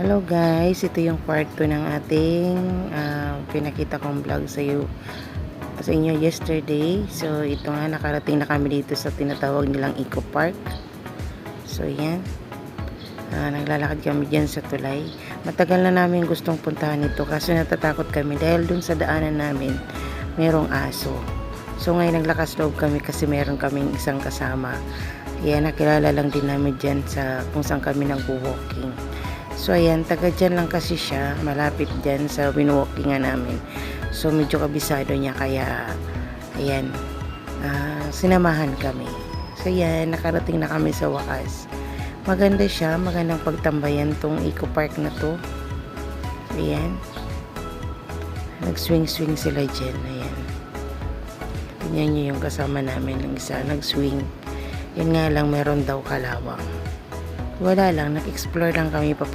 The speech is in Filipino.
Hello guys, ito yung part 2 ng ating pinakita kong vlog sa inyo yesterday. So ito nga, nakarating na kami dito sa tinatawag nilang Eco Park. So yan, naglalakad kami dyan sa tulay. Matagal na namin gustong puntahan ito kaso natatakot kami dahil dun sa daanan namin merong aso. So ngayon naglakas loob kami kasi meron kaming isang kasama. Kaya nakilala lang din namin dyan sa kung saan kami nag-walking. So ayan, taga dyan lang kasi siya, malapit dyan sa winwalkingan namin. So medyo kabisado niya kaya ayan, sinamahan kami. So ayan, nakarating na kami sa wakas. Maganda siya, magandang pagtambayan tong Eco Park na to. Ayan, nag-swing sila dyan. Ayan, tingnan nyo yung kasama namin ng isa, nag-swing. Yan nga lang, meron daw kalawang. Wala lang, nag-explore lang kami papunta